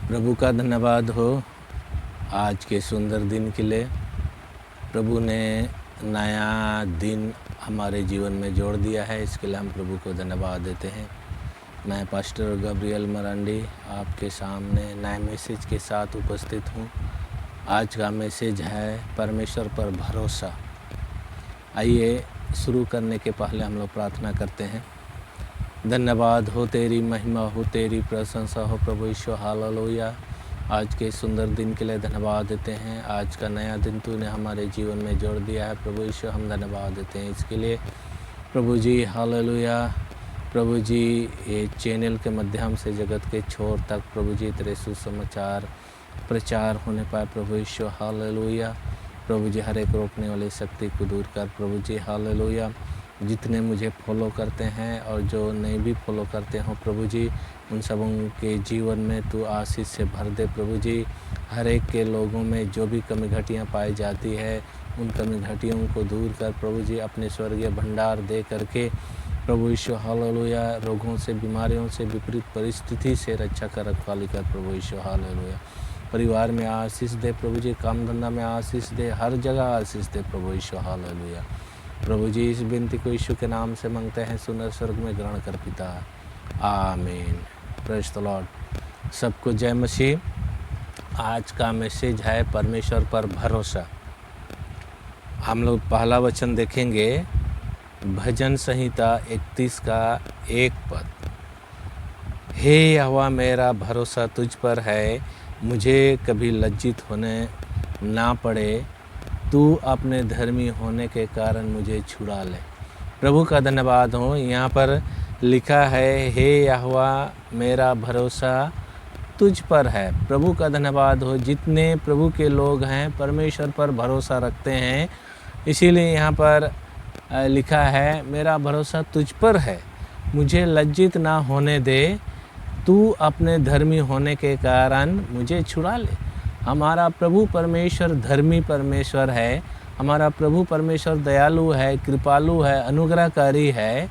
प्रभु का धन्यवाद हो आज के सुंदर दिन के लिए। प्रभु ने नया दिन हमारे जीवन में जोड़ दिया है, इसके लिए हम प्रभु को धन्यवाद देते हैं। मैं पास्टर गब्रियल मरांडी आपके सामने नए मैसेज के साथ उपस्थित हूँ। आज का मैसेज है परमेश्वर पर भरोसा। आइए शुरू करने के पहले हम लोग प्रार्थना करते हैं। धन्यवाद हो, तेरी महिमा हो, तेरी प्रशंसा हो प्रभु ईश्वर, हालेलुया। आज के सुंदर दिन के लिए धन्यवाद देते हैं। आज का नया दिन तूने हमारे जीवन में जोड़ दिया है प्रभु ईश्वर, हम धन्यवाद देते हैं इसके लिए प्रभु जी, हालेलुया। प्रभु जी, ये चैनल के माध्यम से जगत के छोर तक प्रभु जी तेरे सुसमाचार प्रचार होने पाए प्रभु ईश्वर, हालेलुया। प्रभु जी, हर एक रोकने वाली शक्ति को दूर कर प्रभु जी, हालेलुया। जितने मुझे फॉलो करते हैं और जो नहीं भी फॉलो करते हो प्रभु जी, उन सबों के जीवन में तू आशीष से भर दे प्रभु जी। हर एक के लोगों में जो भी कमी घटियाँ पाई जाती है उन कमी घटियों को दूर कर प्रभु जी, अपने स्वर्गीय भंडार दे करके प्रभु ईश्वर, हालेलुया। रोगों से, बीमारियों से, विपरीत परिस्थिति से रक्षा कर रखवाली कर प्रभु ईश्वर, हालेलुया। परिवार में आशीष दे प्रभु जी, काम धंधा में आशीष दे, हर जगह आशीष दे प्रभु ईश्वर, हालेलुया। प्रभु जी, इस विनती को यीशु के नाम से मांगते हैं, सुंदर स्वर्ग में ग्रहण कर पिता, आमीन। Praise the Lord. सबको जय मसीह। आज का मैसेज है परमेश्वर पर भरोसा। हम लोग पहला वचन देखेंगे, भजन संहिता 31 का 1 पद। हे यहोवा, मेरा भरोसा तुझ पर है, मुझे कभी लज्जित होने ना पड़े, तू अपने धर्मी होने के कारण मुझे छुड़ा ले। प्रभु का धन्यवाद हो। यहाँ पर लिखा है, हे यहोवा, मेरा भरोसा तुझ पर है। प्रभु का धन्यवाद हो। जितने प्रभु के लोग हैं परमेश्वर पर भरोसा रखते हैं, इसीलिए यहाँ पर लिखा है, मेरा भरोसा तुझ पर है, मुझे लज्जित ना होने दे, तू अपने धर्मी होने के कारण मुझे छुड़ा ले। हमारा प्रभु परमेश्वर धर्मी परमेश्वर है। हमारा प्रभु परमेश्वर दयालु है, कृपालु है, अनुग्रहकारी है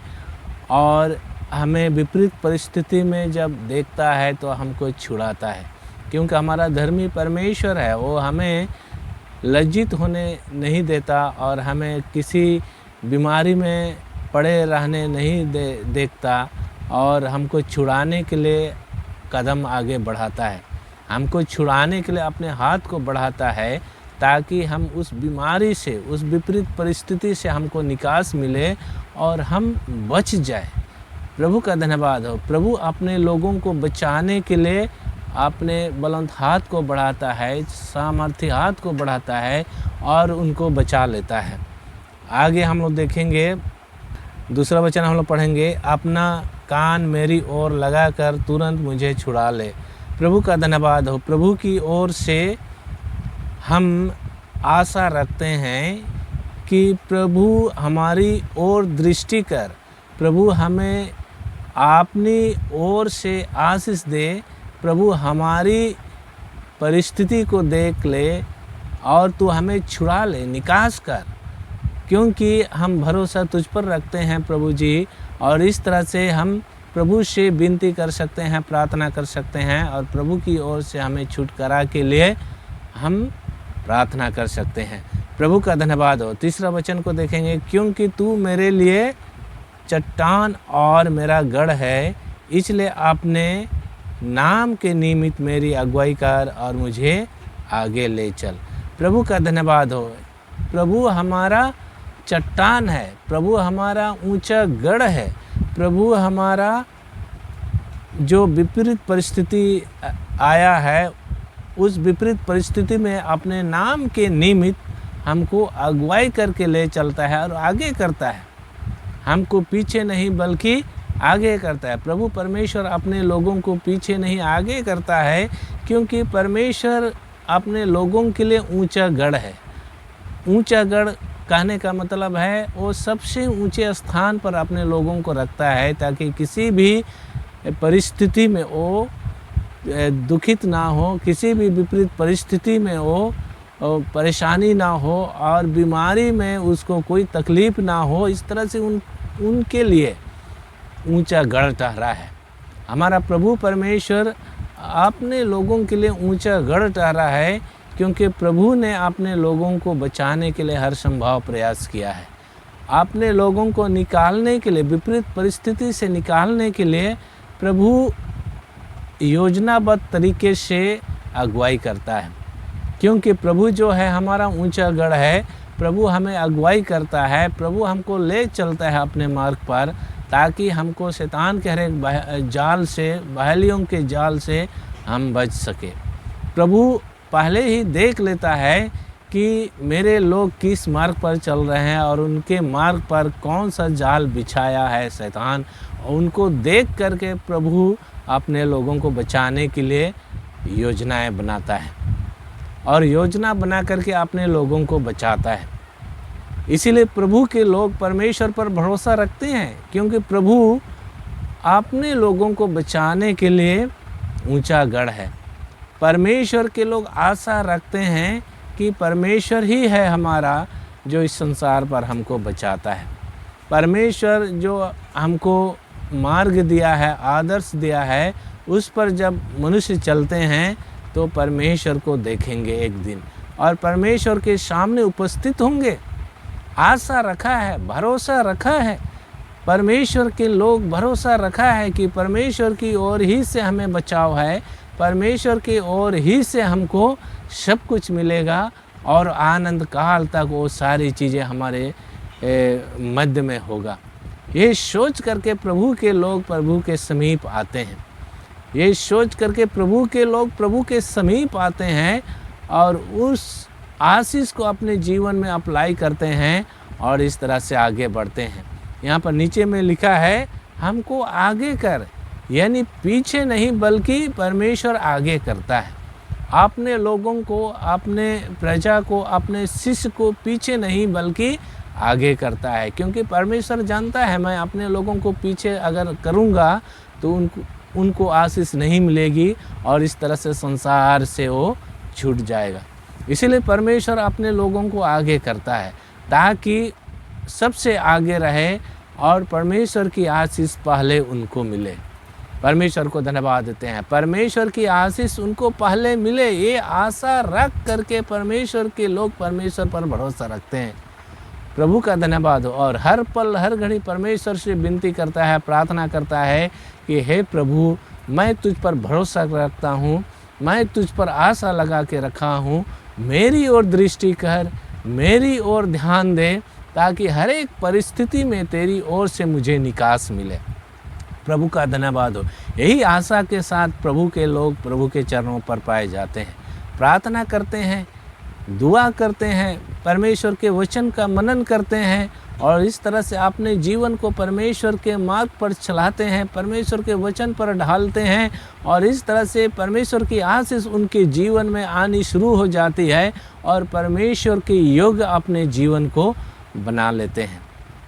और हमें विपरीत परिस्थिति में जब देखता है तो हमको छुड़ाता है, क्योंकि हमारा धर्मी परमेश्वर है। वो हमें लज्जित होने नहीं देता और हमें किसी बीमारी में पड़े रहने नहीं देखता और हमको छुड़ाने के लिए कदम आगे बढ़ाता है। हमको छुड़ाने के लिए अपने हाथ को बढ़ाता है ताकि हम उस बीमारी से, उस विपरीत परिस्थिति से हमको निकास मिले और हम बच जाए। प्रभु का धन्यवाद हो। प्रभु अपने लोगों को बचाने के लिए अपने बुलंद हाथ को बढ़ाता है, सामर्थ्य हाथ को बढ़ाता है और उनको बचा लेता है। आगे हम लोग देखेंगे, दूसरा वचन हम लोग पढ़ेंगे, अपना कान मेरी ओर लगाकर तुरंत मुझे छुड़ा ले। प्रभु का धन्यवाद हो। प्रभु की ओर से हम आशा रखते हैं कि प्रभु हमारी ओर दृष्टि कर, प्रभु हमें अपनी ओर से आशीष दे, प्रभु हमारी परिस्थिति को देख ले और तू हमें छुड़ा ले, निकास कर, क्योंकि हम भरोसा तुझ पर रखते हैं प्रभु जी। और इस तरह से हम प्रभु से विनती कर सकते हैं, प्रार्थना कर सकते हैं और प्रभु की ओर से हमें छुटकारा के लिए हम प्रार्थना कर सकते हैं। प्रभु का धन्यवाद हो। तीसरा वचन को देखेंगे, क्योंकि तू मेरे लिए चट्टान और मेरा गढ़ है, इसलिए अपने नाम के निमित्त मेरी अगुवाई कर और मुझे आगे ले चल। प्रभु का धन्यवाद हो। प्रभु हमारा चट्टान है, प्रभु हमारा ऊंचा गढ़ है, प्रभु हमारा जो विपरीत परिस्थिति आया है उस विपरीत परिस्थिति में अपने नाम के निमित्त हमको अगुवाई करके ले चलता है और आगे करता है। हमको पीछे नहीं बल्कि आगे करता है। प्रभु परमेश्वर अपने लोगों को पीछे नहीं आगे करता है, क्योंकि परमेश्वर अपने लोगों के लिए ऊंचा गढ़ है। ऊंचा गढ़ कहने का मतलब है वो सबसे ऊंचे स्थान पर अपने लोगों को रखता है ताकि किसी भी परिस्थिति में वो दुखित ना हो, किसी भी विपरीत परिस्थिति में वो परेशानी ना हो और बीमारी में उसको कोई तकलीफ़ ना हो। इस तरह से उनके लिए ऊंचा गढ़ ठहरा है। हमारा प्रभु परमेश्वर अपने लोगों के लिए ऊंचा गढ़ ठहरा है, क्योंकि प्रभु ने अपने लोगों को बचाने के लिए हर संभव प्रयास किया है। अपने लोगों को निकालने के लिए, विपरीत परिस्थिति से निकालने के लिए प्रभु योजनाबद्ध तरीके से अगुवाई करता है। क्योंकि प्रभु जो है हमारा ऊंचा गढ़ है, प्रभु हमें अगुवाई करता है, प्रभु हमको ले चलता है अपने मार्ग पर, ताकि हमको शैतान के हर एक जाल से, बहेलियों के जाल से हम बच सके। प्रभु पहले ही देख लेता है कि मेरे लोग किस मार्ग पर चल रहे हैं और उनके मार्ग पर कौन सा जाल बिछाया है शैतान। उनको देख करके प्रभु अपने लोगों को बचाने के लिए योजनाएं बनाता है और योजना बना करके अपने लोगों को बचाता है। इसीलिए प्रभु के लोग परमेश्वर पर भरोसा रखते हैं, क्योंकि प्रभु अपने लोगों को बचाने के लिए ऊंचा गढ़ है। परमेश्वर के लोग आशा रखते हैं कि परमेश्वर ही है हमारा जो इस संसार पर हमको बचाता है। परमेश्वर जो हमको मार्ग दिया है, आदर्श दिया है, उस पर जब मनुष्य चलते हैं तो परमेश्वर को देखेंगे एक दिन और परमेश्वर के सामने उपस्थित होंगे। आशा रखा है, भरोसा रखा है, परमेश्वर के लोग भरोसा रखा है कि परमेश्वर की ओर ही से हमें बचाव है, परमेश्वर की ओर ही से हमको सब कुछ मिलेगा और आनंद काल तक वो सारी चीज़ें हमारे मध्य में होगा। ये सोच करके प्रभु के लोग प्रभु के समीप आते हैं। ये सोच करके प्रभु के लोग प्रभु के समीप आते हैं और उस आशीष को अपने जीवन में अप्लाई करते हैं और इस तरह से आगे बढ़ते हैं। यहाँ पर नीचे में लिखा है, हमको आगे कर, यानी पीछे नहीं बल्कि परमेश्वर आगे करता है। अपने लोगों को, अपने प्रजा को, अपने शिष्य को पीछे नहीं बल्कि आगे करता है, क्योंकि परमेश्वर जानता है मैं अपने लोगों को पीछे अगर करूँगा तो उनको आशीष नहीं मिलेगी और इस तरह से संसार से वो छूट जाएगा। इसीलिए परमेश्वर अपने लोगों को आगे करता है ताकि सबसे आगे रहे और परमेश्वर की आशीष पहले उनको मिले। परमेश्वर को धन्यवाद देते हैं, परमेश्वर की आशीष उनको पहले मिले, ये आशा रख करके परमेश्वर के लोग परमेश्वर पर भरोसा रखते हैं। प्रभु का धन्यवाद हो और हर पल हर घड़ी परमेश्वर से विनती करता है, प्रार्थना करता है कि हे प्रभु, मैं तुझ पर भरोसा रखता हूँ, मैं तुझ पर आशा लगा के रखा हूँ, मेरी ओर दृष्टि कर, मेरी ओर ध्यान दे, ताकि हर एक परिस्थिति में तेरी ओर से मुझे निकास मिले। प्रभु का धन्यवाद हो। यही आशा के साथ प्रभु के लोग प्रभु के चरणों पर पाए जाते हैं, प्रार्थना करते हैं, दुआ करते हैं, परमेश्वर के वचन का मनन करते हैं और इस तरह से अपने जीवन को परमेश्वर के मार्ग पर चलाते हैं, परमेश्वर के वचन पर ढालते हैं और इस तरह से परमेश्वर की आशीष उनके जीवन में आनी शुरू हो जाती है और परमेश्वर के योग्य अपने जीवन को बना लेते हैं,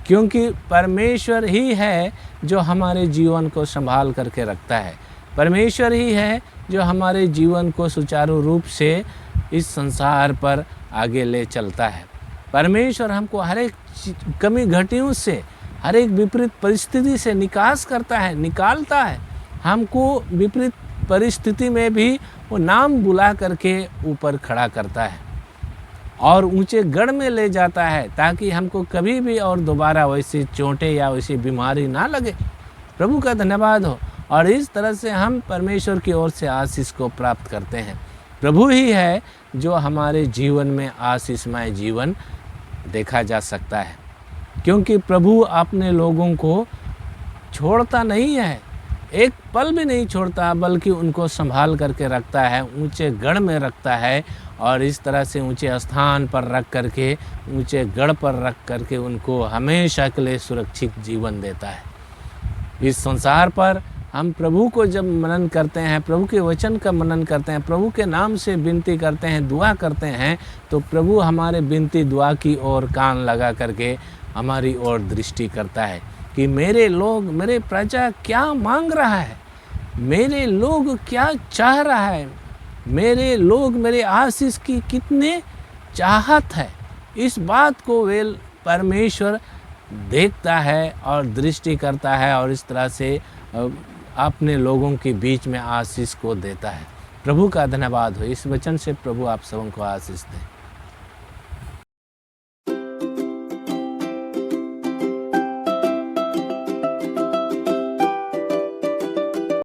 क्योंकि परमेश्वर ही है जो हमारे जीवन को संभाल करके रखता है। परमेश्वर ही है जो हमारे जीवन को सुचारू रूप से इस संसार पर आगे ले चलता है। परमेश्वर हमको हर एक कमी घटियों से, हर एक विपरीत परिस्थिति से निकालता है। हमको विपरीत परिस्थिति में भी वो नाम बुला करके ऊपर खड़ा करता है और ऊंचे गढ़ में ले जाता है, ताकि हमको कभी भी और दोबारा वैसी चोटें या वैसी बीमारी ना लगे। प्रभु का धन्यवाद हो और इस तरह से हम परमेश्वर की ओर से आशीष को प्राप्त करते हैं। प्रभु ही है जो हमारे जीवन में आशीषमय जीवन देखा जा सकता है, क्योंकि प्रभु अपने लोगों को छोड़ता नहीं है, एक पल भी नहीं छोड़ता, बल्कि उनको संभाल करके रखता है, ऊंचे गढ़ में रखता है और इस तरह से ऊंचे स्थान पर रख करके, ऊंचे गढ़ पर रख करके उनको हमेशा के लिए सुरक्षित जीवन देता है। इस संसार पर हम प्रभु को जब मनन करते हैं, प्रभु के वचन का मनन करते हैं, प्रभु के नाम से विनती करते हैं, दुआ करते हैं, तो प्रभु हमारे विनती दुआ की ओर कान लगा करके हमारी ओर दृष्टि करता है कि मेरे लोग, मेरे प्रजा क्या मांग रहा है, मेरे लोग क्या चाह रहा है, मेरे लोग मेरे आशीष की कितने चाहत है। इस बात को वे परमेश्वर देखता है और दृष्टि करता है और इस तरह से अपने लोगों के बीच में आशीष को देता है। प्रभु का धन्यवाद हो। इस वचन से प्रभु आप सबों को आशीष दें।